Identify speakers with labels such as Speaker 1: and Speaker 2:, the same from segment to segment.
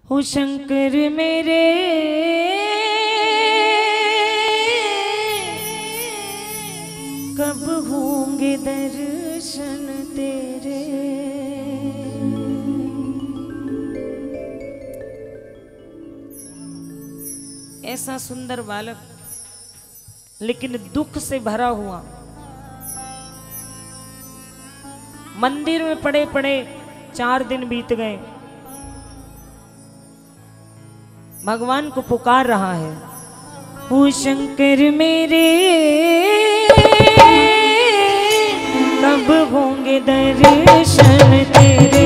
Speaker 1: हो शंकर मेरे कब होंगे दर्शन तेरे। ऐसा सुंदर बालक लेकिन दुख से भरा हुआ, मंदिर में पड़े पड़े 4 दिन बीत गए, भगवान को पुकार रहा है। ओ शंकर मेरे कब होंगे दर्शन तेरे।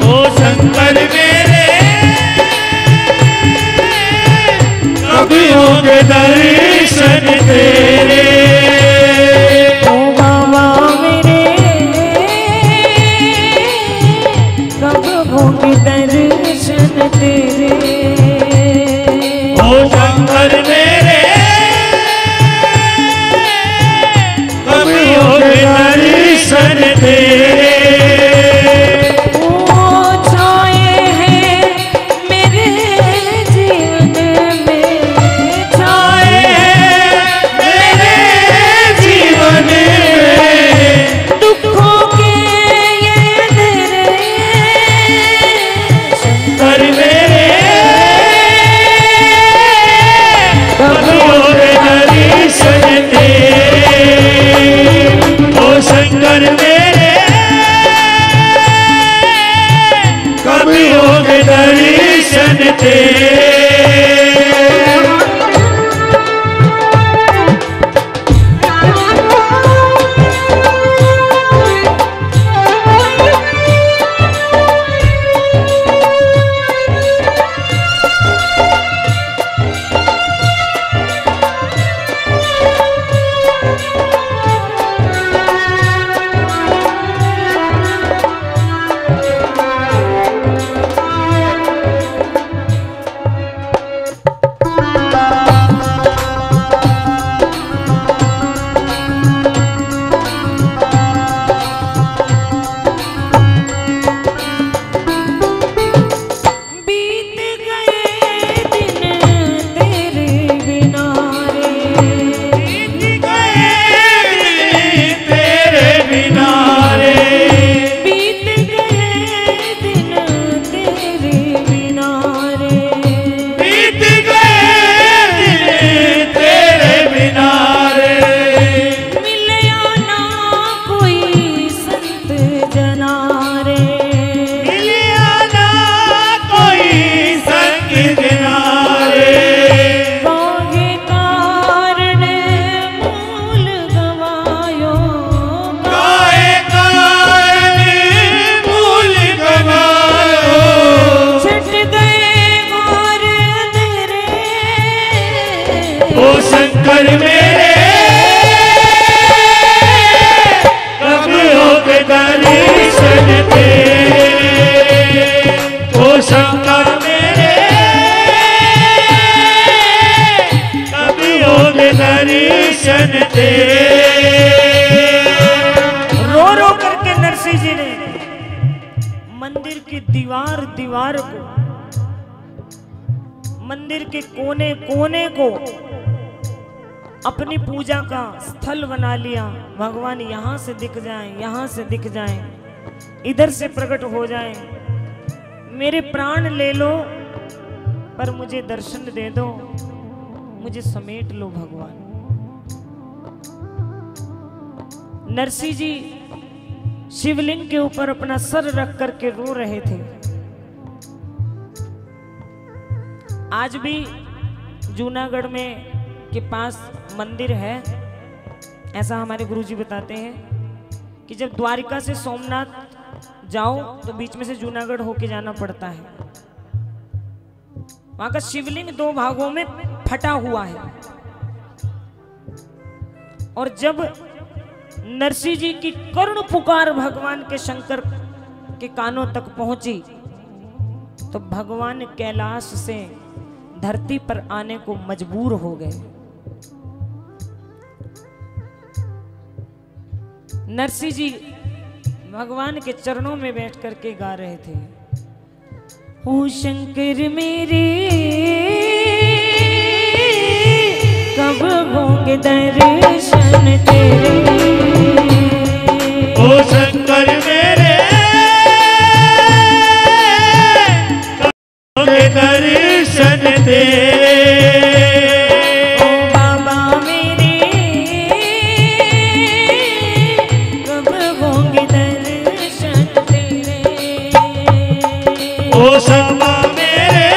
Speaker 2: ओ शंकर मेरे कब होंगे दर्शन तेरे।
Speaker 1: ओ बाबा मेरे कब होंगे दर्शन तेरे।
Speaker 2: ओ शंकर मेरे कब होंगे दर्शन तेरे। शंकर मेरे कब होंगे दर्शन तेरे। शंकर मेरे कब होंगे दर्शन तेरे। ओ शंकर मेरे कब होंगे दर्शन तेरे।
Speaker 1: रो रो करके नरसिंह जी ने मंदिर की दीवार दीवार को, मंदिर के कोने कोने को अपनी पूजा का स्थल बना लिया। भगवान यहाँ से दिख जाएं, यहाँ से दिख जाएं, इधर से प्रकट हो जाएं, मेरे प्राण ले लो पर मुझे दर्शन दे दो, मुझे समेट लो भगवान। नरसिंह जी शिवलिंग के ऊपर अपना सर रख करके रो रहे थे। आज भी जूनागढ़ में के पास मंदिर है, ऐसा हमारे गुरुजी बताते हैं कि जब द्वारिका से सोमनाथ जाओ तो बीच में से जूनागढ़ होके जाना पड़ता है। वहां का शिवलिंग 2 भागों में फटा हुआ है और जब नरसिंह जी की करुण पुकार भगवान के शंकर के कानों तक पहुंची तो भगवान कैलाश से धरती पर आने को मजबूर हो गए। नरसिंह जी भगवान के चरणों में बैठ करके गा रहे थे, ओ शंकर मेरे कब होंगे दर्शन तेरे।
Speaker 2: ओ शंकर मेरे कब होंगे दर्शन तेरे।
Speaker 1: ओ बाबा मेरे कब होंगे दर्शन तेरे।
Speaker 2: ओ शंभा मेरे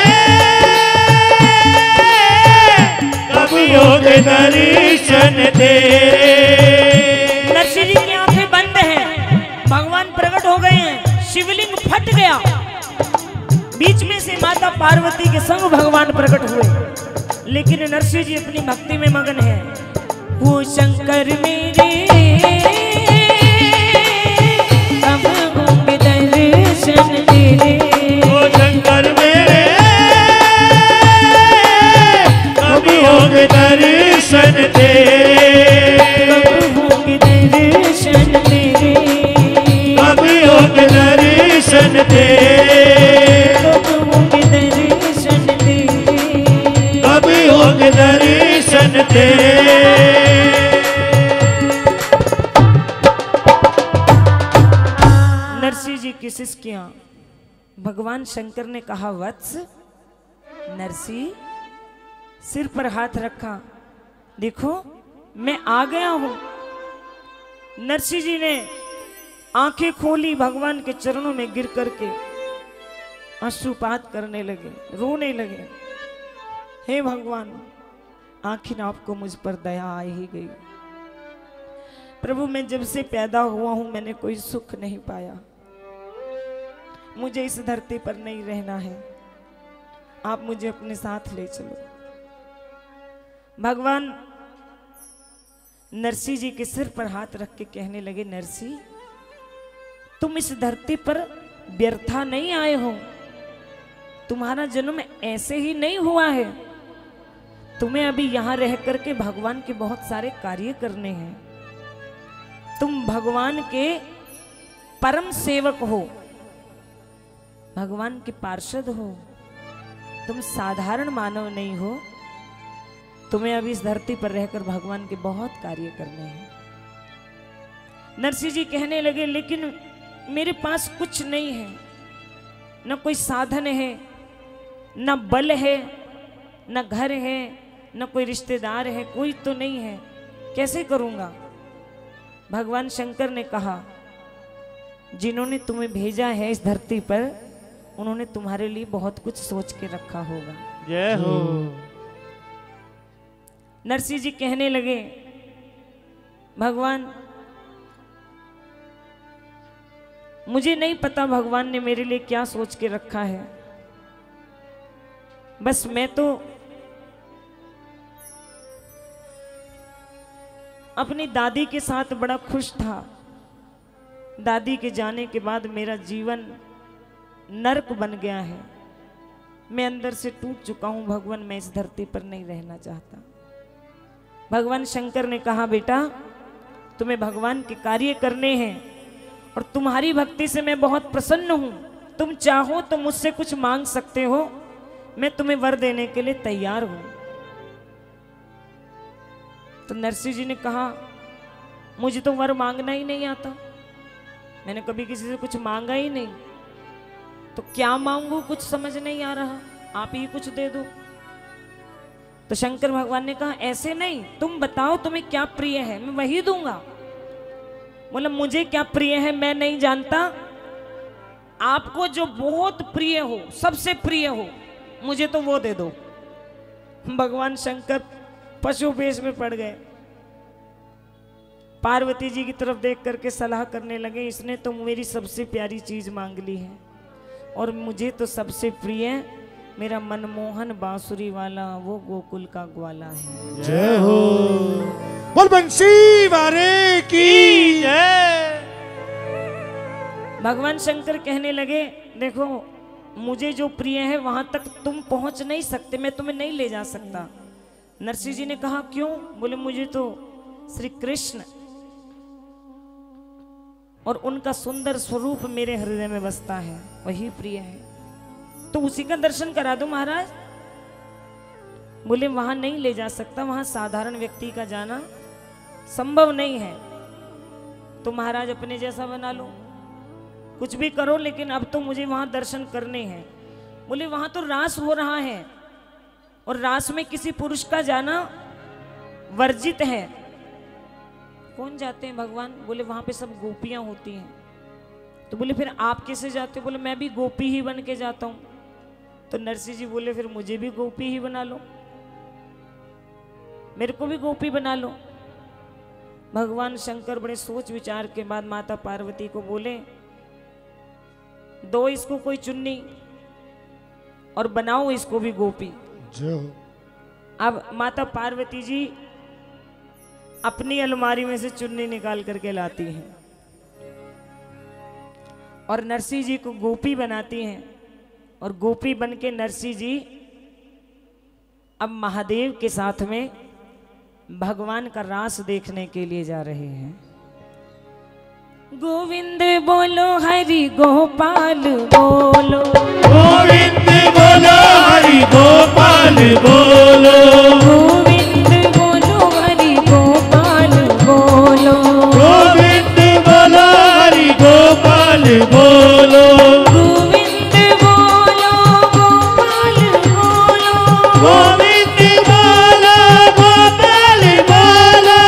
Speaker 2: कब होंगे दर्शन तेरे।
Speaker 1: नरसिंह जी की आंखें बंद हैं, भगवान प्रकट हो गए हैं, शिवलिंग फट गया, बीच में से माता पार्वती के संग भगवान प्रकट हुए, लेकिन नरसिंह जी अपनी भक्ति में मगन है। वो शंकर मेरे कब होंगे दर्शन तेरे।
Speaker 2: ओ शंकर मेरे कब होंगे दर्शन तेरे।
Speaker 1: कब होंगे दर्शन तेरे।
Speaker 2: कब होंगे दर्शन तेरे।
Speaker 1: कब होंगे दर्शन तेरे।
Speaker 2: कब होंगे दर्शन तेरे।
Speaker 1: नरसिंह जी की शिष्कियां भगवान शंकर ने कहा, वत्स नरसिंह, सिर पर हाथ रखा, देखो मैं आ गया हूं। नरसिंह जी ने आंखें खोली, भगवान के चरणों में गिर करके अश्रुपात करने लगे, रोने लगे। हे भगवान, आखिर आपको मुझ पर दया आ ही गई। प्रभु, मैं जब से पैदा हुआ हूं मैंने कोई सुख नहीं पाया, मुझे इस धरती पर नहीं रहना है, आप मुझे अपने साथ ले चलो। भगवान नरसिंह जी के सिर पर हाथ रख के कहने लगे, नरसिंह तुम इस धरती पर व्यर्था नहीं आए हो, तुम्हारा जन्म ऐसे ही नहीं हुआ है, तुम्हें अभी यहां रह करके भगवान के बहुत सारे कार्य करने हैं। तुम भगवान के परम सेवक हो, भगवान के पार्षद हो, तुम साधारण मानव नहीं हो, तुम्हें अभी इस धरती पर रहकर भगवान के बहुत कार्य करने हैं। नरसिंह जी कहने लगे, लेकिन मेरे पास कुछ नहीं है, न कोई साधन है, न बल है, न घर है, न कोई रिश्तेदार है, कोई तो नहीं है, कैसे करूंगा। भगवान शंकर ने कहा, जिन्होंने तुम्हें भेजा है इस धरती पर, उन्होंने तुम्हारे लिए बहुत कुछ सोच के रखा होगा।
Speaker 2: जय हो।
Speaker 1: नरसिंह जी कहने लगे, भगवान मुझे नहीं पता भगवान ने मेरे लिए क्या सोच के रखा है, बस मैं तो अपनी दादी के साथ बड़ा खुश था। दादी के जाने के बाद मेरा जीवन नरक बन गया है, मैं अंदर से टूट चुका हूं भगवान, मैं इस धरती पर नहीं रहना चाहता। भगवान शंकर ने कहा, बेटा तुम्हें भगवान के कार्य करने हैं और तुम्हारी भक्ति से मैं बहुत प्रसन्न हूं, तुम चाहो तो मुझसे कुछ मांग सकते हो, मैं तुम्हें वर देने के लिए तैयार हूं। तो नरसिंह जी ने कहा, मुझे तो वर मांगना ही नहीं आता, मैंने कभी किसी से कुछ मांगा ही नहीं, तो क्या मांगू कुछ समझ नहीं आ रहा, आप ही कुछ दे दो। तो शंकर भगवान ने कहा, ऐसे नहीं, तुम बताओ तुम्हें क्या प्रिय है, मैं वही दूंगा। बोला, मुझे क्या प्रिय है मैं नहीं जानता, आपको जो बहुत प्रिय हो, सबसे प्रिय हो, मुझे तो वो दे दो। भगवान शंकर पशु वेश में पड़ गए, पार्वती जी की तरफ देख करके सलाह करने लगे, इसने तो मेरी सबसे प्यारी चीज मांग ली है और मुझे तो सबसे प्रिय मेरा मनमोहन बांसुरी वाला वो गोकुल का ग्वाला है।
Speaker 2: जय हो। बोल बंसी वारे की जय।
Speaker 1: भगवान शंकर कहने लगे, देखो मुझे जो प्रिय है वहां तक तुम पहुंच नहीं सकते, मैं तुम्हें नहीं ले जा सकता। नरसिंह जी ने कहा, क्यों? बोले, मुझे तो श्री कृष्ण और उनका सुंदर स्वरूप मेरे हृदय में बसता है, वही प्रिय है। तो उसी का दर्शन करा दो महाराज। बोले वहां नहीं ले जा सकता, वहां साधारण व्यक्ति का जाना संभव नहीं है। तो महाराज अपने जैसा बना लो, कुछ भी करो, लेकिन अब तो मुझे वहां दर्शन करने हैं। बोले वहां तो रास हो रहा है और रास में किसी पुरुष का जाना वर्जित है। कौन जाते हैं भगवान? बोले वहां पे सब गोपियां होती हैं। तो बोले फिर आप कैसे जाते? बोले मैं भी गोपी ही बन के जाता हूं। तो नरसिंह जी बोले फिर मुझे भी गोपी ही बना लो, मेरे को भी गोपी बना लो। भगवान शंकर बड़े सोच विचार के बाद माता पार्वती को बोले दो इसको कोई चुन्नी और बनाओ इसको भी गोपी।
Speaker 2: जो
Speaker 1: अब माता पार्वती जी अपनी अलमारी में से चुन्नी निकाल करके लाती हैं और नरसिंह जी को गोपी बनाती हैं। और गोपी बन के नरसिंह जी अब महादेव के साथ में भगवान का रास देखने के लिए जा रहे हैं। गोविंद बोलो हरि गोपाल बोलो,
Speaker 2: गोविंद बोलो हरि गोपाल बोलो,
Speaker 1: गोविंद बोलो हरि गोपाल बोलो,
Speaker 2: गोविंद बोलो हरि गोपाल बोलो,
Speaker 1: गोविंद बोलो गोपाल बोलो,
Speaker 2: गोविंद बोलो गोपाल बोलो,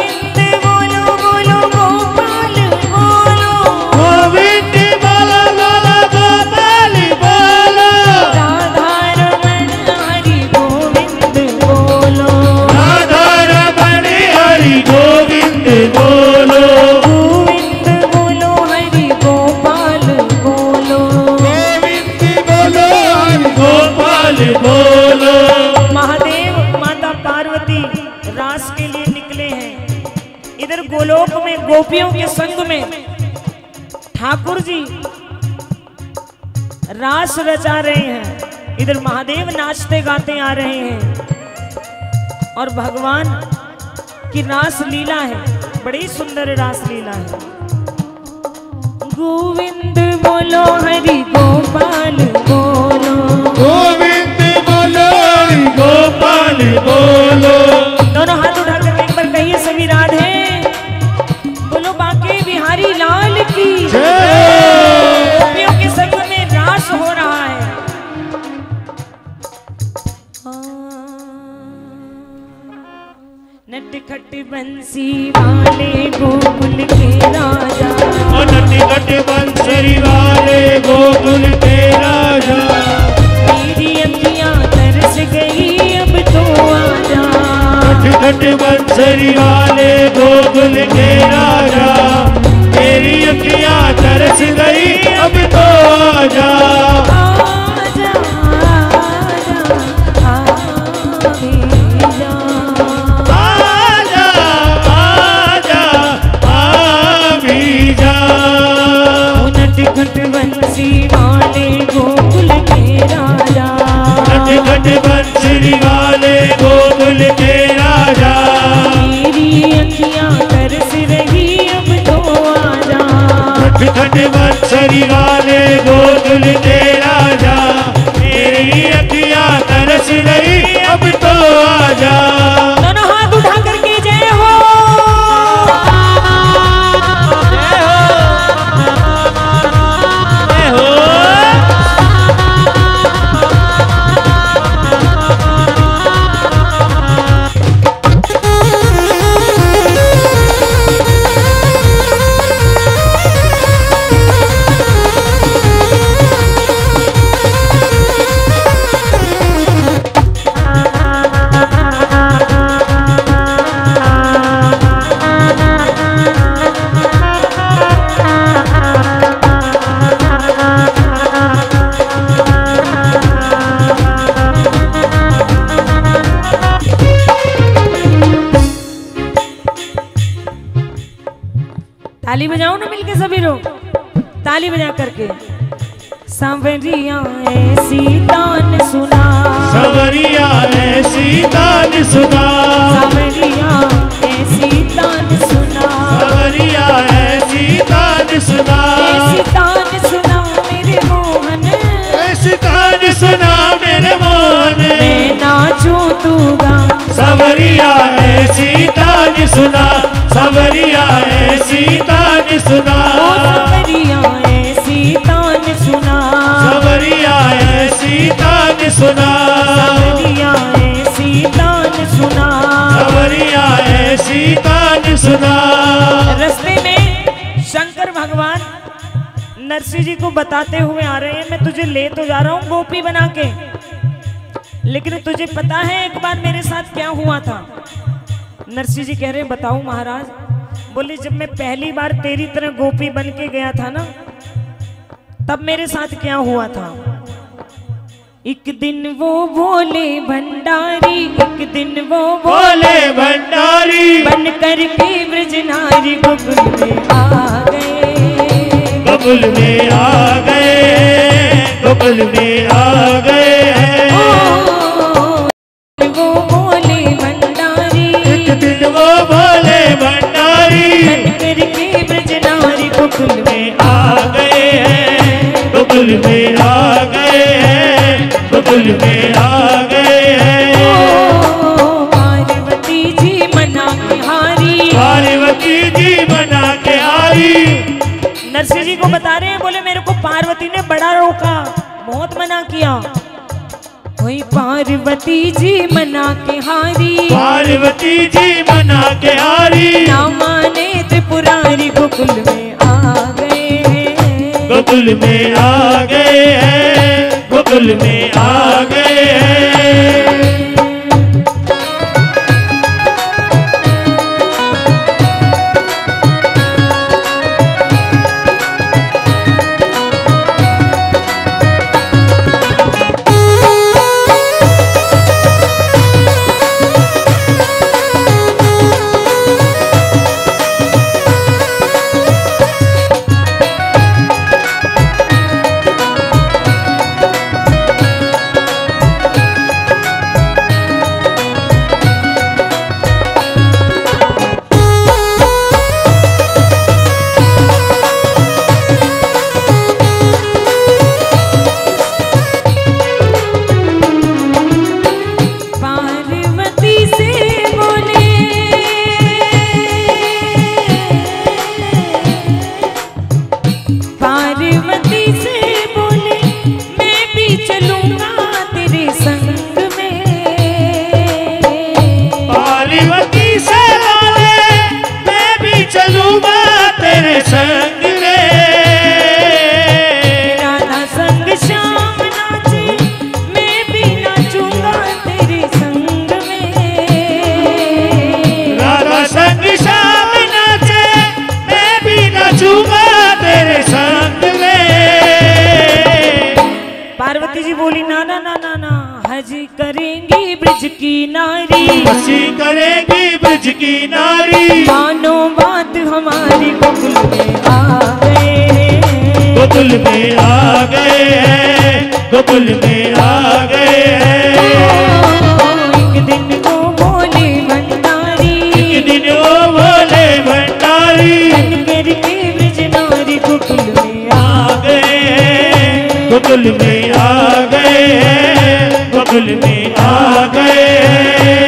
Speaker 1: गोविंद बोलो बोलो गोपाल बोलो,
Speaker 2: गोविंद बोलो बोलो गोपाल बोलो,
Speaker 1: राधा रमण हरि गोविंद बोलो,
Speaker 2: राधा रमण हरि गोविंद बोलो,
Speaker 1: गोविंद बोलो हरि गोपाल बोलो।
Speaker 2: गोविंद बोलो हरि गोपाल बोलो।
Speaker 1: महादेव माता पार्वती रास के लिए निकले हैं। इधर गोलोक में गोपियों के संग में ठाकुर जी रास रचा रहे हैं, इधर महादेव नाचते गाते आ रहे हैं और भगवान की रास लीला है, बड़ी सुंदर रास लीला है। गोविंद बोलो हरि गोपाल बोलो,
Speaker 2: गोविंद बोलो हरि गोपाल बोलो,
Speaker 1: दोनों हाथ उठा कर एक बार कहिए सभी राधे बोलो बांके बिहारी लाल की
Speaker 2: जय।
Speaker 1: गोपियों के संग में रास हो रहा है। नटखट बंसी वाले गोकुल के राजा,
Speaker 2: नटखट बंसरी वाले गोकुल के राजा,
Speaker 1: मेरी अखियां तरस गई अब तो आजा,
Speaker 2: नटखट बंसरी वाले गोकुल के राजा, तेरी अखियां तरस गई अब तो आजा,
Speaker 1: आजा आजा आजा
Speaker 2: आजा आजा भी जा।
Speaker 1: नटखट बंसी वाले गोकुल के राजा,
Speaker 2: नटखट बंसरी वाले गोकुल के राजा,
Speaker 1: मेरी अखियां तरस रही अब तो आजा,
Speaker 2: नटखट बंसरी वाले गोकुल के राजा, तेरी अखियां तरस रही अब तो आजा।
Speaker 1: दोनों हाथ उठा करके जय हो।
Speaker 2: जय हो।
Speaker 1: ताली बजाओ ना मिलके सभी लोग, ताली बजा करके। सांवरिया ऐसी तान सुना,
Speaker 2: सवरिया ऐसी तान सुना,
Speaker 1: सांवरिया ऐसी तान सुना,
Speaker 2: सवरिया ऐसी तान सुना,
Speaker 1: ऐसी तान सुना मेरे मोहन,
Speaker 2: ऐसी सुना, सवरिया ऐसी तान सुना,
Speaker 1: ओ सवरिया ऐसी तान सुना,
Speaker 2: सवरिया ऐसी तान सुना,
Speaker 1: सवरिया ऐसी तान सुना,
Speaker 2: सवरिया ऐसी तान सुना।
Speaker 1: रास्ते में शंकर भगवान नरसिंह जी को बताते हुए आ रहे हैं, मैं तुझे ले तो जा रहा हूँ गोपी बना के, लेकिन तुझे पता है एक बार मेरे साथ क्या हुआ था? नरसिंह जी कह रहे हैं बताओ महाराज। बोले जब मैं पहली बार तेरी तरह गोपी बन के गया था ना, तब मेरे साथ क्या हुआ था? एक दिन वो भोले भंडारी, एक दिन वो
Speaker 2: भोले भंडारी
Speaker 1: बन कर के ब्रजनारी गोकुल में आ गए,
Speaker 2: गोकुल में आ गए, गोकुल में आ गए हैं।
Speaker 1: वो भोले भंडारी,
Speaker 2: एक दिन वो भोले भंडारी
Speaker 1: बन कर के ब्रजनारी गोकुल में
Speaker 2: आ गए हैं, गोकुल में आ गए हैं, गोकुल में आ गए हैं।
Speaker 1: पार्वती जी मना के हारी,
Speaker 2: पार्वती जी बना के आई।
Speaker 1: नरसिंह जी को बता रहे हैं, बोले मेरे को पार्वती ने बड़ा रोका, बहुत मना किया। वही पार्वती जी मना के हारी,
Speaker 2: पार्वती जी बना के हारी,
Speaker 1: ना माने त्रिपुरारी गोकुल में आ गए हैं,
Speaker 2: गोकुल में आ गए हैं, गोकुल में आ गए हैं।
Speaker 1: पार्वती जी बोली ना ना ना ना ना, हजी करेंगी ब्रज की नारी,
Speaker 2: हसी करेगी ब्रज की नारी,
Speaker 1: मानो बात हमारी गोकुल में आ गए,
Speaker 2: गोकुल में आ गए हैं, गोकुल में आ गए हैं।
Speaker 1: एक दिन वो भोले भंडारी,
Speaker 2: एक दिन वो भोले भंडारी
Speaker 1: बन कर के ब्रज नारी गोकुल में
Speaker 2: आ गए हैं, गोकुल में आ गए हैं, गोकुल में आ गए हैं।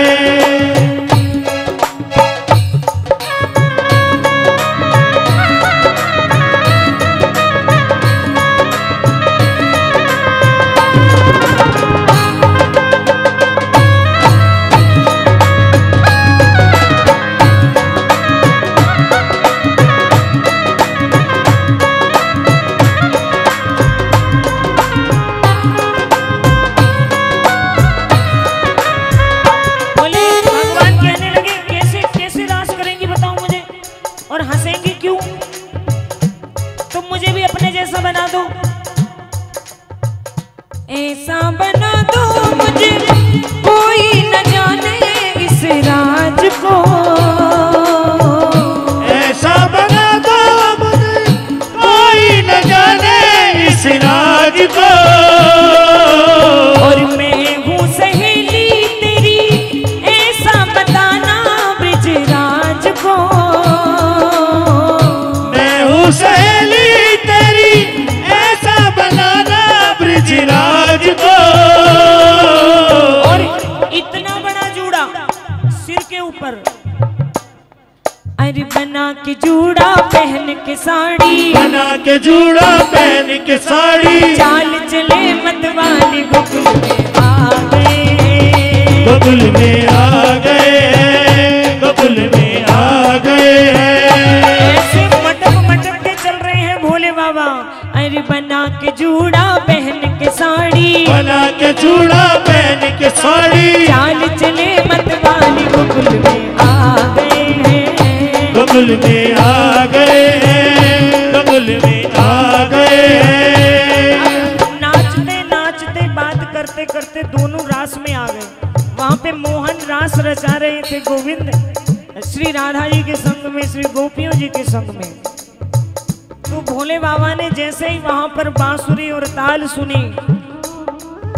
Speaker 1: बना दो, ऐसा बना दो मुझे कोई न जाने इस राज को,
Speaker 2: ऐसा बना दो मुझे कोई न जाने इस राज को,
Speaker 1: और मैं हूँ सहेली तेरी ऐसा बताना ब्रजराज को,
Speaker 2: मैं हूँ सहेली ब्रजराज को।
Speaker 1: और इतना बड़ा जूड़ा सिर के ऊपर, के जूड़ा पहन के साड़ी,
Speaker 2: बना के जूड़ा पहन के साड़ी,
Speaker 1: चाल चले मतवाली गोकुल में आ गए,
Speaker 2: गोकुल में आ गए, गोकुल में आ गए।
Speaker 1: ऐसे मटक मटक के चल रहे हैं भोले बाबा। अरे बना के जूड़ा पहन के साड़ी,
Speaker 2: बना के जूड़ा पहन के साड़ी,
Speaker 1: चाल चले मतवाली गोकुल में आ गए हैं,
Speaker 2: गोकुल में आ गए हैं, गोकुल में आ गए हैं।
Speaker 1: नाचते नाचते बात करते करते दोनों रास में आ गए। वहां पे मोहन रास रचा रहे थे गोविंद श्री राधा जी के संग में, श्री गोपियों जी के संग में। तो भोले बाबा ने जैसे ही वहां पर बांसुरी और ताल सुनी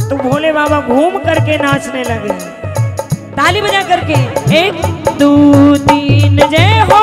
Speaker 1: तो भोले बाबा घूम करके नाचने लगे, ताली बजा करके। 1 2 3 जय हो।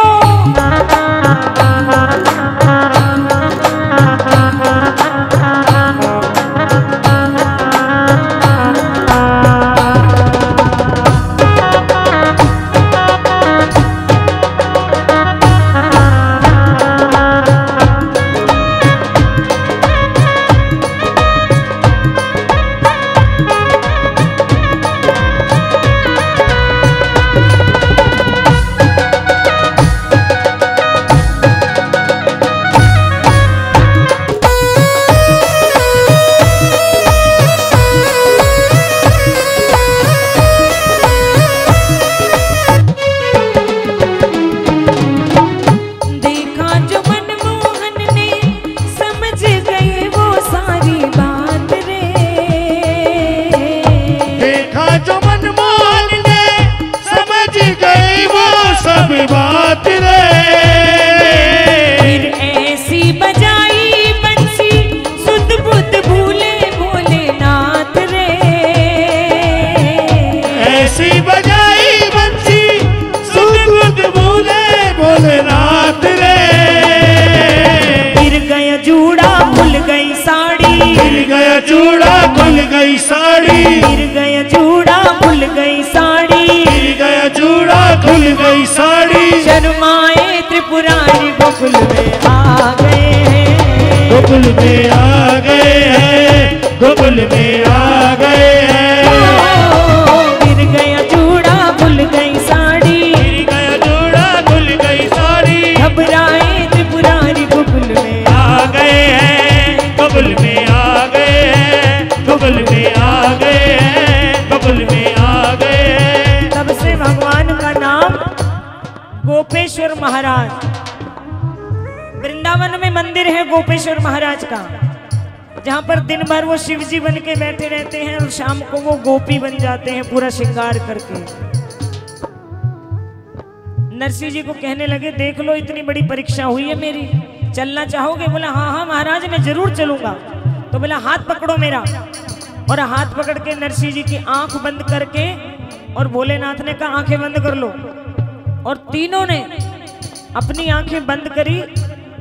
Speaker 2: जूड़ा खुल गई साड़ी,
Speaker 1: गिर गया जूड़ा खुल गई साड़ी,
Speaker 2: गिर गया जूड़ा खुल गई साड़ी।
Speaker 1: शर्माए त्रिपुरारी गोकुल में आ गए हैं,
Speaker 2: गोकुल में आ गए हैं, गोकुल में आ गए हैं।
Speaker 1: गिर गया जूड़ा खुल गई साड़ी,
Speaker 2: गिर गया जूड़ा खुल गई साड़ी।
Speaker 1: घबराए त्रिपुरारी गोकुल में
Speaker 2: आ गए हैं, गोकुल में आ गए हैं, गोकुल में आ गए हैं, गोकुल में आ गए हैं।
Speaker 1: तब से भगवान का नाम गोपेश्वर महाराज। वृंदावन में मंदिर है गोपेश्वर महाराज का, जहाँ पर दिन भर वो शिव जी बन के बैठे रहते हैं और शाम को वो गोपी बन जाते हैं पूरा श्रृंगार करके। नरसिंह जी को कहने लगे, देख लो इतनी बड़ी परीक्षा हुई है मेरी, चलना चाहोगे? बोला हाँ हाँ महाराज मैं जरूर चलूंगा। तो बोला हाथ पकड़ो मेरा, और हाथ पकड़ के नरसिंह जी की आंख बंद करके, और भोलेनाथ ने कहा आंखें बंद कर लो, और तीनों ने अपनी आंखें बंद करी।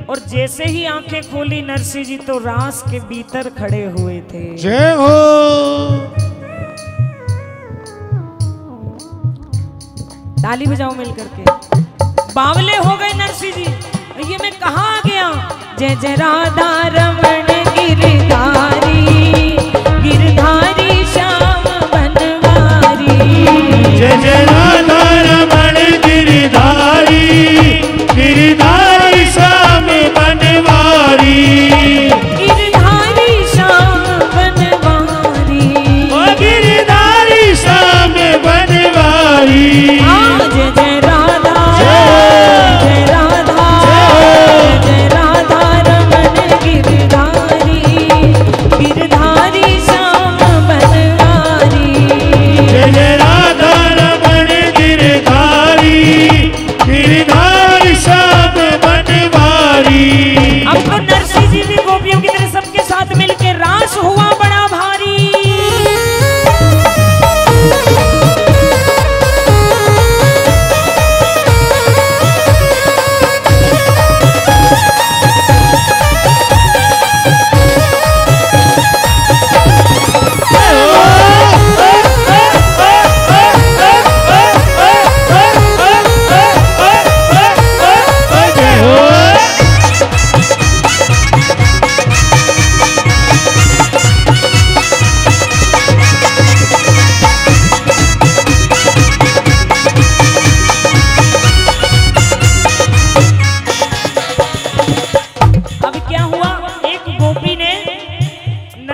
Speaker 1: और जैसे ही आंखें खोली नरसिंह जी तो रास के भीतर खड़े हुए थे।
Speaker 2: जय हो।
Speaker 1: ताली बजाओ मिल करके। बावले हो गए नरसिंह जी, ये मैं कहाँ आ गया? जय जय राधा रमण गिरधारी, गिरधारी श्याम बनवारी।
Speaker 2: जय जय राधा रमण गिरधारी, गिरधारी श्याम बनवारी।
Speaker 1: गिरधारी श्याम बनवारी,
Speaker 2: ओ गिरधारी श्याम बनवारी।
Speaker 1: जय जय राधा, जय राधा, जय राधा रमण गिरधारी।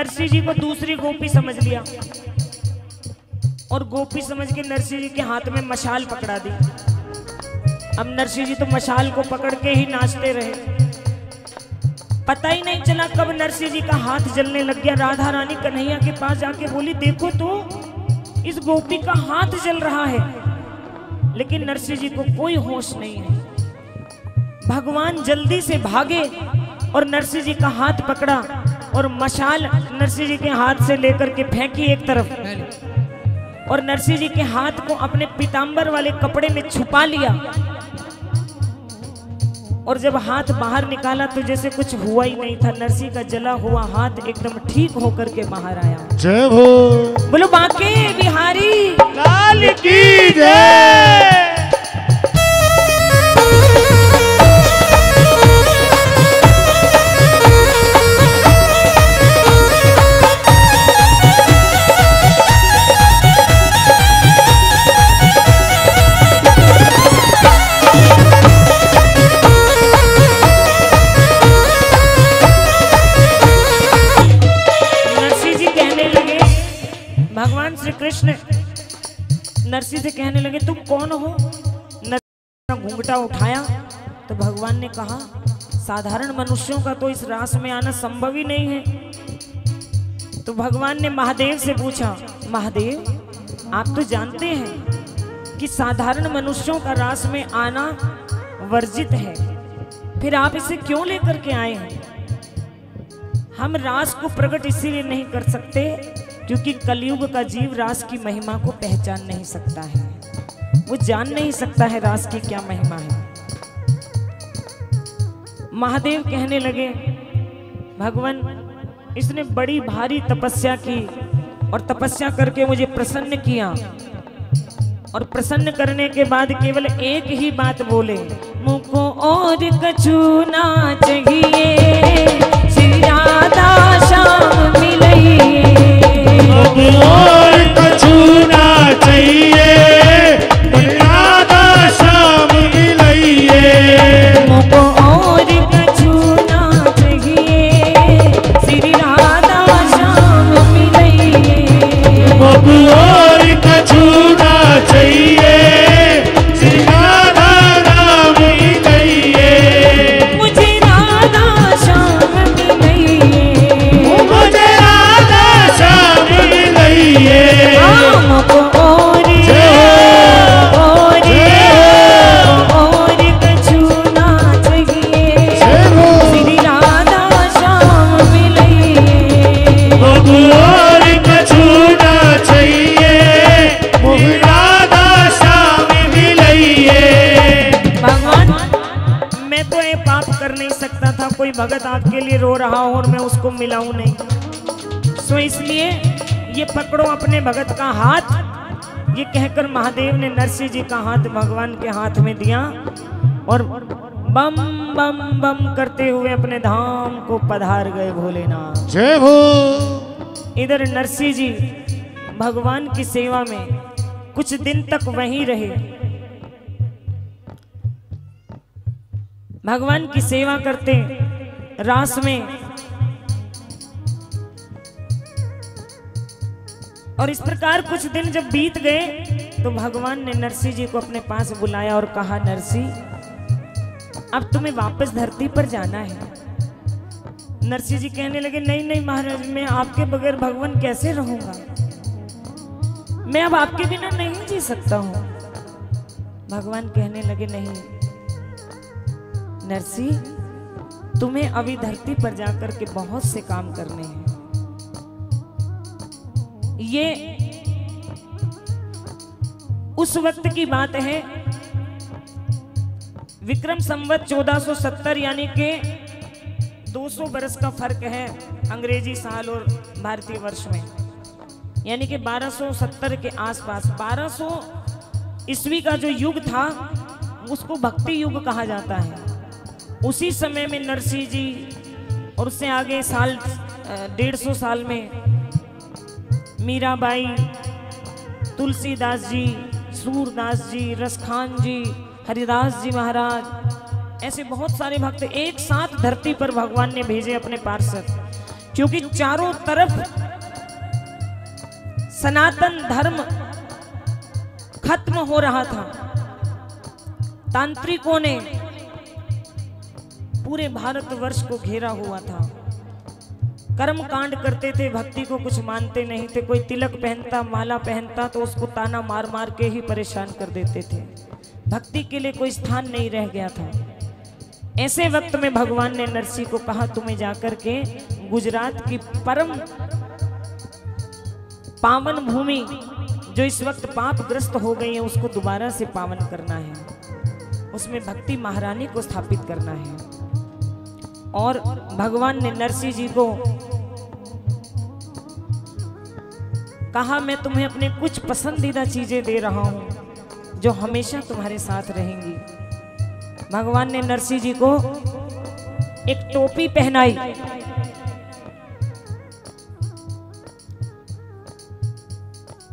Speaker 1: नरसिंह जी को दूसरी गोपी समझ लिया और गोपी समझ के नरसिंह जी के हाथ में मशाल पकड़ा दी। अब नरसिंह जी तो मशाल को पकड़ के ही नाचते रहे। पता ही नहीं चला कब नरसिंह जी का हाथ जलने लग गया। राधा रानी कन्हैया के पास जाके बोली, देखो तो इस गोपी का हाथ जल रहा है। लेकिन नरसिंह जी को कोई होश नहीं है। भगवान जल्दी से भागे और नरसिंह जी का हाथ पकड़ा और मशाल नरसिंह जी के हाथ से लेकर के फेंकी एक तरफ और नरसिंह जी के हाथ को अपने पीतांबर वाले कपड़े में छुपा लिया। और जब हाथ बाहर निकाला तो जैसे कुछ हुआ ही नहीं था। नरसिंह का जला हुआ हाथ एकदम ठीक होकर के बाहर आया।
Speaker 2: जय हो
Speaker 1: बोलो बांके बिहारी
Speaker 2: लाल की जय।
Speaker 1: भगवान श्री कृष्ण नरसिंह से कहने लगे, तुम कौन हो? नरसिंह ने घूंघटा उठाया तो भगवान ने कहा, साधारण मनुष्यों का तो इस रास में आना संभव ही नहीं है। तो भगवान ने महादेव से पूछा, महादेव आप तो जानते हैं कि साधारण मनुष्यों का रास में आना वर्जित है, फिर आप इसे क्यों लेकर के आए हैं? हम रास को प्रकट इसीलिए नहीं कर सकते क्योंकि कलयुग का जीव रास की महिमा को पहचान नहीं सकता है। वो जान नहीं सकता है रास की क्या महिमा है। महादेव कहने लगे, भगवान इसने बड़ी भारी तपस्या की और तपस्या करके मुझे प्रसन्न किया और प्रसन्न करने के बाद केवल एक ही बात बोले, मुझको और कछु ना चाहिए, श्री राधा श्याम मिलइए।
Speaker 2: और कछु ना चाहिए, राधा श्याम मिलइए।
Speaker 1: मुझको और कछु ना चाहिए, श्री राधा श्याम मिलइए।
Speaker 2: मुझको और कछु ना चाहिए, श्री राधा राम मिलइए।
Speaker 1: मुझे राधा श्याम मिलइए।
Speaker 2: मुझे राधा श्याम मिलइए।
Speaker 1: मुझको और कछु ना चाहिए, श्री राधा श्याम मिलइए।
Speaker 2: और कछु ना चाहिए, राधा श्याम मिलइए।
Speaker 1: भगवान मैं तो ये पाप कर नहीं सकता था, कोई भगत आपके लिए रो रहा हो और मैं उसको मिलाऊं नहीं, सो इसलिए ये पकड़ो अपने भगत का हाथ। ये कहकर महादेव ने नरसिंह जी का हाथ भगवान के हाथ में दिया और बम बम बम करते हुए अपने धाम को पधार गए भोलेनाथ।
Speaker 2: जय हो।
Speaker 1: इधर नरसिंह जी भगवान की सेवा में कुछ दिन तक वहीं रहे। भगवान की सेवा करते रास में, और इस प्रकार कुछ दिन जब बीत गए तो भगवान ने नरसिंह जी को अपने पास बुलाया और कहा, नरसिंह अब तुम्हें वापस धरती पर जाना है। नरसिंह जी कहने लगे, नहीं नहीं महाराज, मैं आपके बगैर भगवान कैसे रहूंगा, मैं अब आपके बिना नहीं जी सकता हूं। भगवान कहने लगे, नहीं नरसिंह, तुम्हें अभी धरती पर जाकर के बहुत से काम करने हैं। ये उस वक्त की बात है, विक्रम संवत 1470 यानी के 200 बरस का फर्क है अंग्रेजी साल और भारतीय वर्ष में, यानी कि 1270 के आसपास। 1200 ईस्वी का जो युग था उसको भक्ति युग कहा जाता है। उसी समय में नरसिंह जी और उससे आगे साल 150 साल में मीराबाई, तुलसीदास जी, सूरदास जी, रसखान जी, हरिदास जी महाराज, ऐसे बहुत सारे भक्त एक साथ धरती पर भगवान ने भेजे अपने पार्षद। क्योंकि चारों तरफ सनातन धर्म खत्म हो रहा था। तांत्रिकों ने पूरे भारतवर्ष को घेरा हुआ था। कर्म कांड करते थे, भक्ति को कुछ मानते नहीं थे। कोई तिलक पहनता, माला पहनता तो उसको ताना मार मार के ही परेशान कर देते थे। भक्ति के लिए कोई स्थान नहीं रह गया था। ऐसे वक्त में भगवान ने नरसिंह को कहा, तुम्हें जाकर के गुजरात की परम पावन भूमि जो इस वक्त पापग्रस्त हो गई है उसको दोबारा से पावन करना है, उसमें भक्ति महारानी को स्थापित करना है। और भगवान ने नरसिंह जी को कहा, मैं तुम्हें अपने कुछ पसंदीदा चीजें दे रहा हूं जो हमेशा तुम्हारे साथ रहेंगी। भगवान ने नरसिंह जी को एक टोपी पहनाई,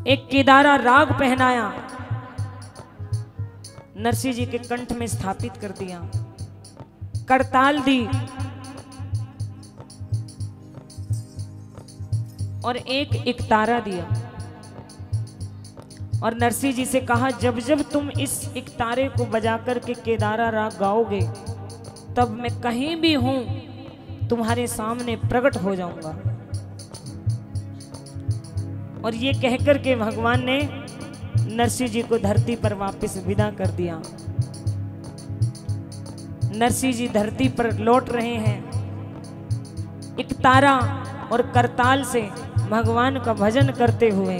Speaker 1: एक केदारा राग पहनाया, नरसिंह जी के कंठ में स्थापित कर दिया, करताल दी और एक तारा दिया। और नरसिंह जी से कहा, जब जब तुम इस एक तारे को बजा करके केदारा राग गाओगे तब मैं कहीं भी हूं तुम्हारे सामने प्रकट हो जाऊंगा। और ये कहकर के भगवान ने नरसिंह जी को धरती पर वापस विदा कर दिया। नरसिंह जी धरती पर लौट रहे हैं, एक तारा और करताल से भगवान का भजन करते हुए।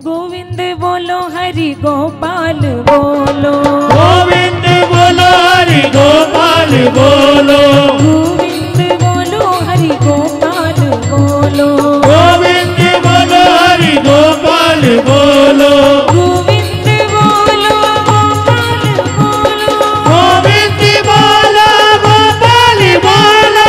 Speaker 1: गोविंद बोलो हरि गोपाल बोलो,
Speaker 2: गोविंद बोलो हरि गोपाल बोलो,
Speaker 1: गोविंद बोलो हरि गोपाल बोलो,
Speaker 2: गोविंद बोलो हरि गोपाल बोलो,
Speaker 1: गोविंद बोलो गोपाल बोलो,
Speaker 2: गोविंद बोलो गोपाल बोलो,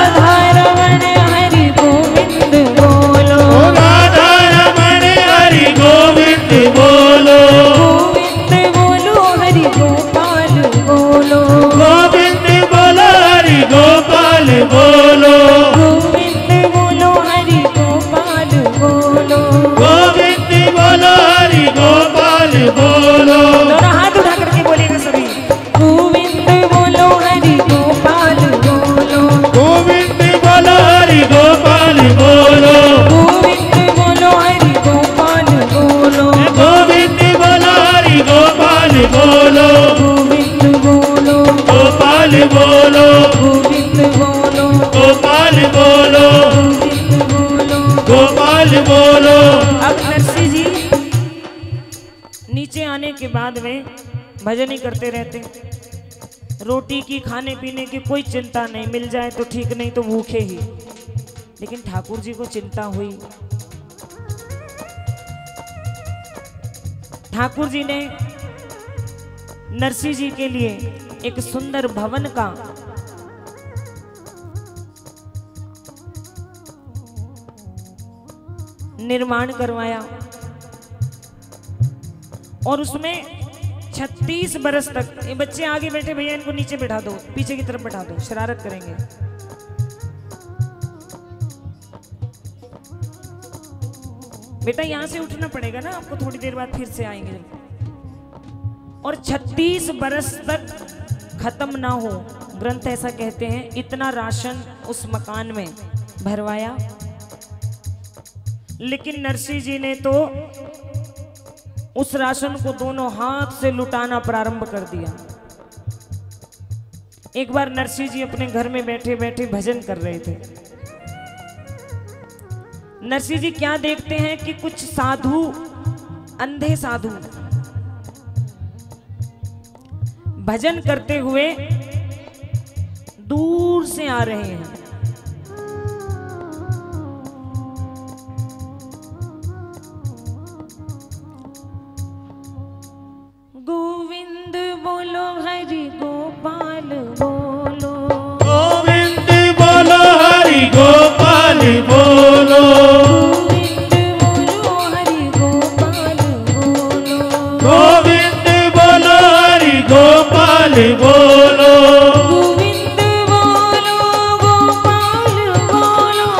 Speaker 1: राधा रमण हरि गोविंद बोलो,
Speaker 2: राधा रमण हरि गोविंद बोलो,
Speaker 1: गोविंद बोलो हरि गोपाल बोलो,
Speaker 2: गोविंद बोलो हरि गोपाल बोलो,
Speaker 1: गोविंद बोलो हरि गोपाल बोलो।
Speaker 2: गोविंद बोलो हरि गोपाल बोलो।
Speaker 1: दोनों हाथ उठा करके बोलेगा सभी, गोविंद बोलो हरि गोपाल बोलो,
Speaker 2: गोविंद बोलो हरि गोपाल बोलो,
Speaker 1: गोविंद बोलो हरि गोपाल बोलो,
Speaker 2: गोविंद बोलो हरि गोपाल बोलो,
Speaker 1: गोविंद बोलो
Speaker 2: गोपाल बोलो,
Speaker 1: गोविंद बोलो,
Speaker 2: गोपाल बोलो,
Speaker 1: गोविंद बोलो।
Speaker 2: गोपाल बोलो।
Speaker 1: अब नरसिंह जी नीचे आने के बाद में भजन ही करते रहते। रोटी की, खाने पीने की कोई चिंता नहीं, मिल जाए तो ठीक, नहीं तो भूखे ही। लेकिन ठाकुर जी को चिंता हुई। ठाकुर जी ने नरसिंह जी के लिए एक सुंदर भवन का निर्माण करवाया और उसमें 36 बरस तक, ये बच्चे आगे बैठे, भैया इनको नीचे बैठा दो, पीछे की तरफ बैठा दो, शरारत करेंगे। बेटा यहां से उठना पड़ेगा ना आपको, थोड़ी देर बाद फिर से आएंगे। और 36 बरस तक खत्म ना हो, ग्रंथ ऐसा कहते हैं। इतना राशन उस मकान में भरवाया। लेकिन नरसिंह जी ने तो उस राशन को दोनों हाथ से लुटाना प्रारंभ कर दिया। एक बार नरसिंह जी अपने घर में बैठे बैठे भजन कर रहे थे। नरसिंह जी क्या देखते हैं कि कुछ साधु, अंधे साधु भजन करते हुए दूर से आ रहे हैं। गोविंद बोलो हरि गोपाल बोलो,
Speaker 2: गोविंद बोलो हरि गोपाल बोलो,
Speaker 1: गोविंद बोलो हरि गोपाल बोलो,
Speaker 2: गोविंद बोलो हरि गोपाल बोलो,
Speaker 1: गोविंद बोलो गोपाल बोलो,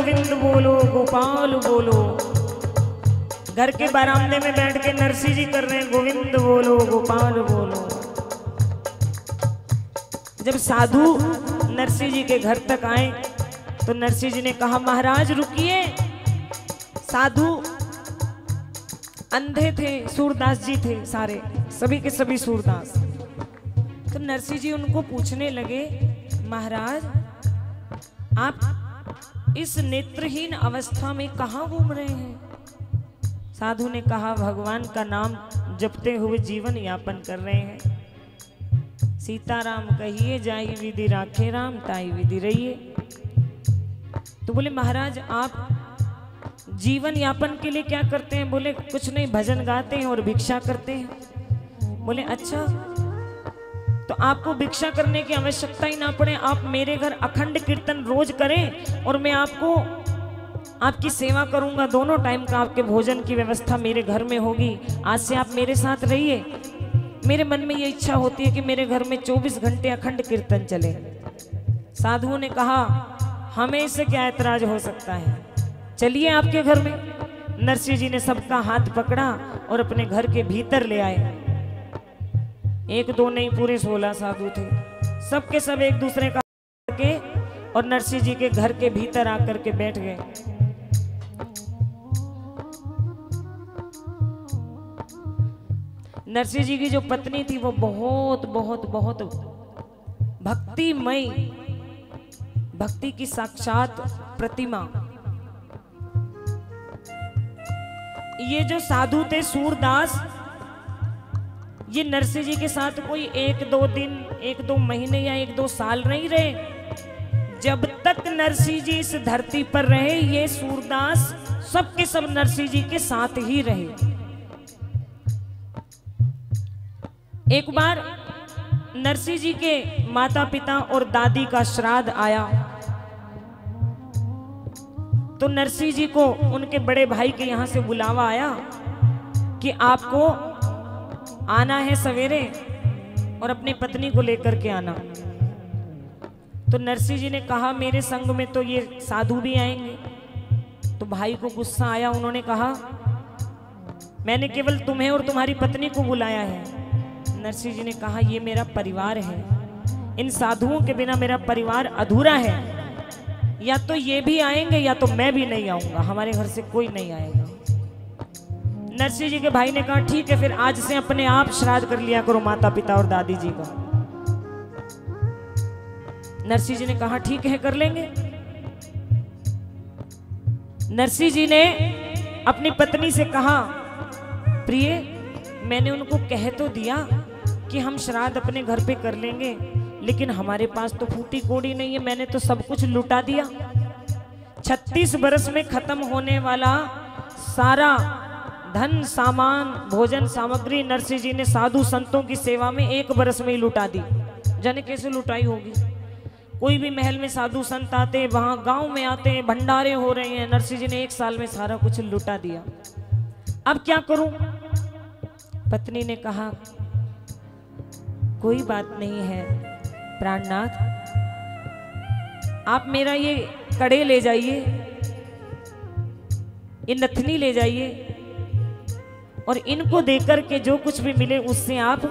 Speaker 1: गोविंद बोलो, गोपाल बोलो। घर के बरामदे में बैठ के नरसिंह जी कर रहे हैं गोविंद बोलो, गोपाल बोलो। जब साधु नरसिंह जी के घर तक आए तो नरसिंह जी ने कहा, महाराज रुकिए। साधु अंधे थे, सूरदास जी थे, सारे सभी के सभी सूरदास। तो नरसिंह जी उनको पूछने लगे, महाराज आप इस नेत्रहीन अवस्था में कहाँ घूम रहे हैं? साधु ने कहा, भगवान का नाम जपते हुए जीवन यापन कर रहे हैं। सीताराम कहिए, जाई विधि राखे राम, ताई विधि रहिए। तो बोले, महाराज आप जीवन यापन के लिए क्या करते हैं? बोले, कुछ नहीं, भजन गाते हैं और भिक्षा करते हैं। बोले, अच्छा, तो आपको भिक्षा करने की आवश्यकता ही ना पड़े, आप मेरे घर अखंड कीर्तन रोज करें और मैं आपको आपकी सेवा करूंगा। दोनों टाइम का आपके भोजन की व्यवस्था मेरे घर में होगी। आज से आप मेरे साथ रहिए। मेरे मन में ये इच्छा होती है कि मेरे घर में 24 घंटे अखंड कीर्तन चले। साधुओं ने कहा, हमें इससे क्या ऐतराज हो सकता है, चलिए आपके घर में। नरसिंह जी ने सबका हाथ पकड़ा और अपने घर के भीतर ले आए। एक दो नहीं, पूरे 16 साधु थे। सबके सब एक दूसरे का के और नरसिंह जी के घर के भीतर आकर के बैठ गए। नरसिंह जी की जो पत्नी थी वो बहुत बहुत बहुत भक्तिमय, भक्ति की साक्षात प्रतिमा। ये जो साधु थे सूरदास, ये नरसिंह जी के साथ कोई 1-2 दिन, 1-2 महीने या 1-2 साल नहीं रहे। जब तक नरसिंह जी इस धरती पर रहे, ये सूरदास सबके सब नरसिंह जी के साथ ही रहे। एक बार नरसिंह जी के माता पिता और दादी का श्राद्ध आया तो नरसिंह जी को उनके बड़े भाई के यहां से बुलावा आया कि आपको आना है सवेरे और अपनी पत्नी को लेकर के आना। तो नरसिंह जी ने कहा, मेरे संग में तो ये साधु भी आएंगे। तो भाई को गुस्सा आया, उन्होंने कहा, मैंने केवल तुम्हें और तुम्हारी पत्नी को बुलाया है। नरसिंह जी ने कहा, ये मेरा परिवार है, इन साधुओं के बिना मेरा परिवार अधूरा है। या तो ये भी आएंगे या तो मैं भी नहीं आऊंगा, हमारे घर से कोई नहीं आएगा। नरसिंह जी के भाई ने कहा, ठीक है, फिर आज से अपने आप श्राद्ध कर लिया करो माता पिता और दादी जी का। नरसिंह जी ने कहा, ठीक है, कर लेंगे। नरसिंह जी ने अपनी पत्नी से कहा, प्रिय, मैंने उनको कह तो दिया कि हम श्राद्ध अपने घर पे कर लेंगे, लेकिन हमारे पास तो फूटी कोड़ी नहीं है, मैंने तो सब कुछ लुटा दिया। 36 बरस में खत्म होने वाला सारा धन सामान, भोजन सामग्री नरसिंह जी ने साधु संतों की सेवा में 1 बरस में ही लुटा दी। जाने कैसे लुटाई होगी। कोई भी महल में साधु संत आते, वहां गांव में आते, भंडारे हो रहे हैं, नरसिंह जी ने 1 साल में सारा कुछ लुटा दिया। अब क्या करूं? पत्नी ने कहा, कोई बात नहीं है प्राणनाथ, आप मेरा ये कड़े ले जाइए, ये नथनी ले जाइए और इनको देकर के जो कुछ भी मिले उससे आप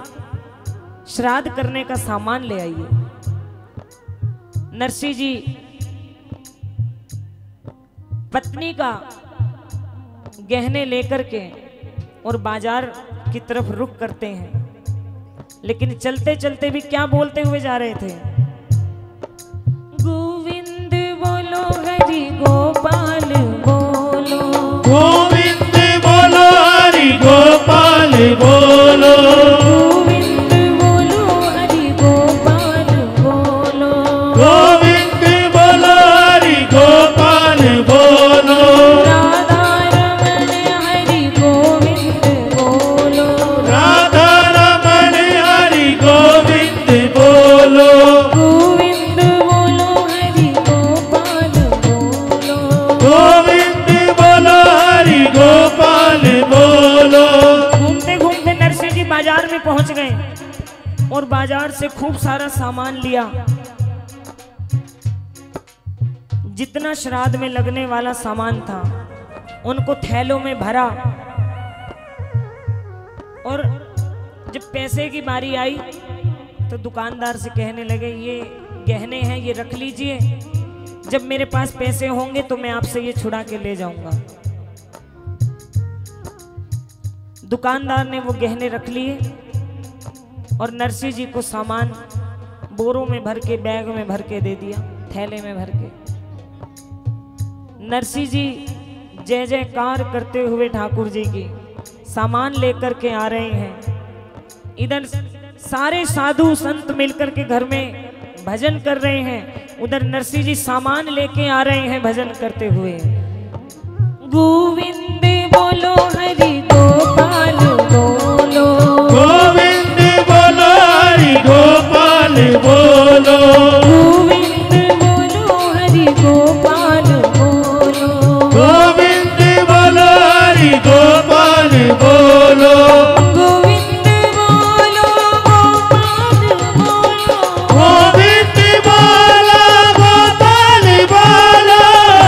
Speaker 1: श्राद्ध करने का सामान ले आइए। नरसिंह जी पत्नी का गहने लेकर के और बाजार की तरफ रुख करते हैं, लेकिन चलते चलते भी क्या बोलते हुए जा रहे थे? गोविंद बोलो, हरि गोपाल बोलो,
Speaker 2: गोविंद बोलो, हरि गोपाल बोलो,
Speaker 1: गोविंद बोलो, हरि गोपाल बोलो,
Speaker 2: गोविंद बोलो, हरि गोपाल बोलो,
Speaker 1: राधा रमण हरि गोविंद बोलो,
Speaker 2: राधा रमण हरि गोविंद बोलो,
Speaker 1: गोविंद बोलो, हरि गोपाल बोलो,
Speaker 2: गोविंद बोलो, हरि गोपाल बोलो।
Speaker 1: घूमते घूमते नरसिंह जी बाजार में पहुंच गए और बाजार से खूब सारा सामान लिया। जितना श्राद्ध में लगने वाला सामान था उनको थैलों में भरा, और जब पैसे की बारी आई तो दुकानदार से कहने लगे ये गहने हैं, ये रख लीजिए, जब मेरे पास पैसे होंगे तो मैं आपसे ये छुड़ा के ले जाऊंगा। दुकानदार ने वो गहने रख लिए और नरसिंह जी को सामान बोरों में भर के, बैग में भर के दे दिया, थैले में भर के। नरसिंह जी जय जयकार करते हुए ठाकुर जी की सामान लेकर के आ रहे हैं। इधर सारे साधु संत मिलकर के घर में भजन कर रहे हैं, उधर नरसिंह जी सामान लेके आ रहे हैं भजन करते हुए। गोविंद बोलो हरि गोपाल बोलो,
Speaker 2: गोविंद बोलो हरि गोपाल बोलो,
Speaker 1: गोविंद बोलो हरि गोपाल बोलो,
Speaker 2: गोविंद बोलो हरि गोपाल बोलो,
Speaker 1: गोविंद बोलो गोपाल बोलो,
Speaker 2: गोविंद बोलो गोपाल बोलो,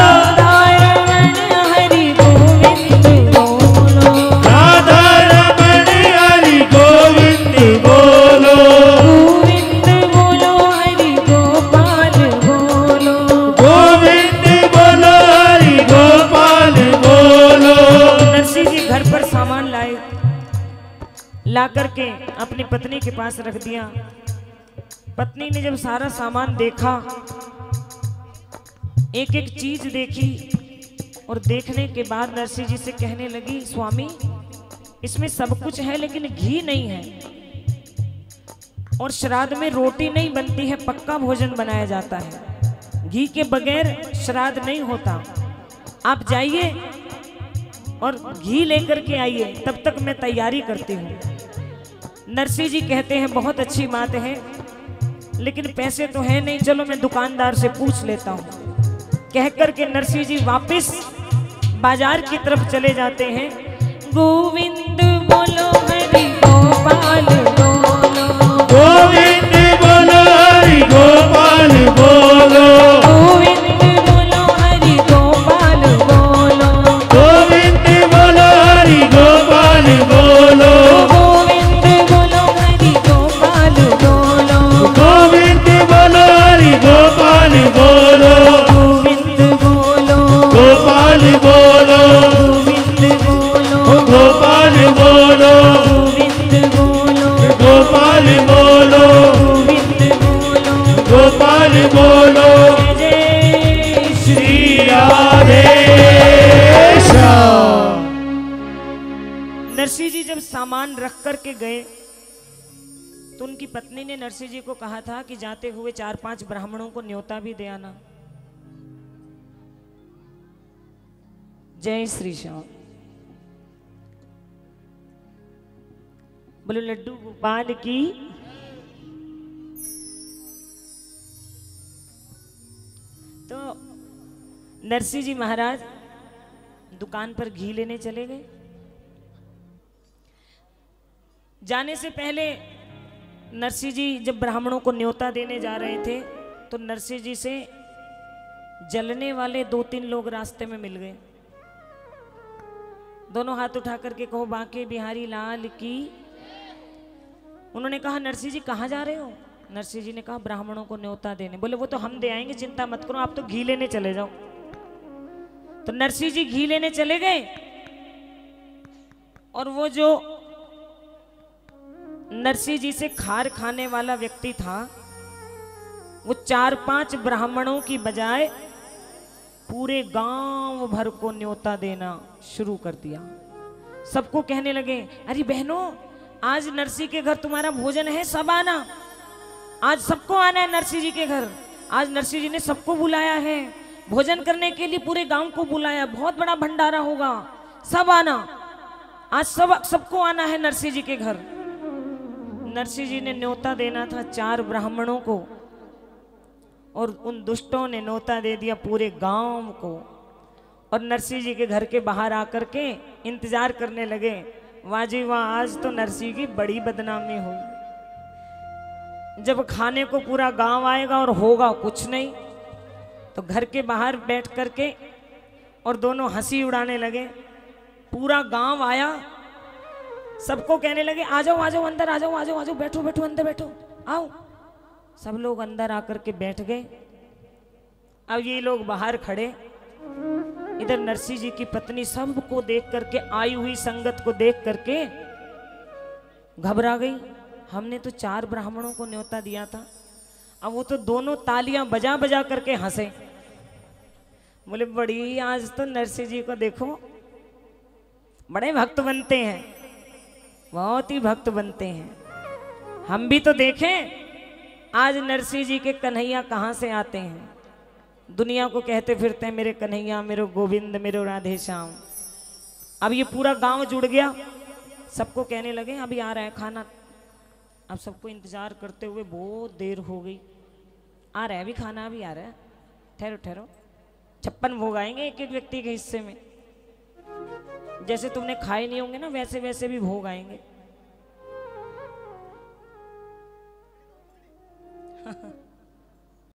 Speaker 1: राधारमण हरि गोविंद बोलो,
Speaker 2: राधारमण हरि गोविंद बोलो,
Speaker 1: गोविंद बोलो हरि गोपाल बोलो।
Speaker 2: गोविंद बोलो हरि गोपाल बोलो।
Speaker 1: नरसिंह जी घर पर सामान लाए, ला करके अपनी पत्नी के पास रख दिया। पत्नी ने जब सारा सामान देखा, एक एक चीज देखी, और देखने के बाद नरसिंह जी से कहने लगी स्वामी इसमें सब कुछ है लेकिन घी नहीं है, और श्राद्ध में रोटी नहीं बनती है, पक्का भोजन बनाया जाता है, घी के बगैर श्राद्ध नहीं होता। आप जाइए और घी लेकर के आइए, तब तक मैं तैयारी करती हूँ। नरसिंह जी कहते हैं बहुत अच्छी बात है, लेकिन पैसे तो है नहीं, चलो मैं दुकानदार से पूछ लेता हूँ। कहकर के नरसिंह जी वापस बाजार की तरफ चले जाते हैं। गोविंद बोलो हरि गोपाल बोलो,
Speaker 2: गोविंद बोलो हरि गोपाल बोलो,
Speaker 1: गोविंद बोलो हरि गोपाल बोलो,
Speaker 2: गोविंद बोलो हरि गोपाल बोलो,
Speaker 1: गोविंद बोलो हरि गोपाल बोलो,
Speaker 2: गोविंद बोलो हरि गोपाल बोलो,
Speaker 1: गोविंद बोलो
Speaker 2: गोपाल बोलो,
Speaker 1: गोविंद बोलो
Speaker 2: गोपाल बोलो,
Speaker 1: गोविंद बोलो
Speaker 2: गोपाल बोलो,
Speaker 1: गोविंद बोलो।
Speaker 2: गोपाल बोलो।
Speaker 1: जय श्री
Speaker 2: श्री राधे श्याम।
Speaker 1: नरसिंह जी जब सामान रख कर के गए तो उनकी पत्नी ने नरसिंह जी को कहा था कि जाते हुए 4-5 ब्राह्मणों को न्योता भी दे आना। जय श्री श्याम। बोलो लड्डू गोपाल की। तो नरसिंह जी महाराज दुकान पर घी लेने चले गए। जाने से पहले नरसिंह जी जब ब्राह्मणों को न्योता देने जा रहे थे तो नरसिंह जी से जलने वाले 2-3 लोग रास्ते में मिल गए। दोनों हाथ उठा करके कहो बांके बिहारी लाल की। उन्होंने कहा नरसिंह जी कहाँ जा रहे हो? नरसिंह जी ने कहा ब्राह्मणों को न्योता देने। बोले वो तो हम दे आएंगे, चिंता मत करो, आप तो घी लेने चले जाओ। तो नरसिंह जी घी लेने चले गए और वो जो नरसिंह जी से खार खाने वाला व्यक्ति था वो 4-5 ब्राह्मणों की बजाय पूरे गांव भर को न्योता देना शुरू कर दिया। सबको कहने लगे अरे बहनों आज नरसिंह के घर तुम्हारा भोजन है, सब आना, आज सबको आना है नरसिंह जी के घर। आज नरसिंह जी ने सबको बुलाया है भोजन करने के लिए, पूरे गांव को बुलाया, बहुत बड़ा भंडारा होगा, सब आना, आज सबको आना है नरसिंह जी के घर। नरसिंह जी ने न्योता देना था 4 ब्राह्मणों को और उन दुष्टों ने न्योता दे दिया पूरे गांव को। और नरसिंह जी के घर के बाहर आकर के इंतजार करने लगे, वाह जी वाह आज तो नरसिंह की बड़ी बदनामी हुई। जब खाने को पूरा गांव आएगा और होगा कुछ नहीं, तो घर के बाहर बैठ करके और दोनों हंसी उड़ाने लगे। पूरा गांव आया, सबको कहने लगे आ जाओ आ जाओ अंदर, आ जाओ आ जाओ आ जाओ, बैठो बैठो अंदर बैठो, आओ। सब लोग अंदर आकर के बैठ गए। अब ये लोग बाहर खड़े, इधर नरसिंह जी की पत्नी सबको देख करके, आई हुई संगत को देख करके घबरा गई। हमने तो 4 ब्राह्मणों को न्योता दिया था, अब वो तो दोनों तालियां बजा बजा करके हंसे। बोले बड़ी आज तो नरसिंह जी को देखो, बड़े भक्त बनते हैं, बहुत ही भक्त बनते हैं। हम भी तो देखें आज नरसिंह जी के कन्हैया कहाँ से आते हैं। दुनिया को कहते फिरते हैं मेरे कन्हैया, मेरे गोविंद, मेरे राधे श्याम। अब ये पूरा गांव जुड़ गया, सबको कहने लगे अभी आ रहा है खाना। अब सबको इंतजार करते हुए बहुत देर हो गई। आ रहा है अभी खाना, अभी आ रहा है, ठहरो ठहरो। 56 भोग आएंगे एक एक व्यक्ति के हिस्से में। जैसे तुमने खाए नहीं होंगे ना, वैसे वैसे भी भोग आएंगे।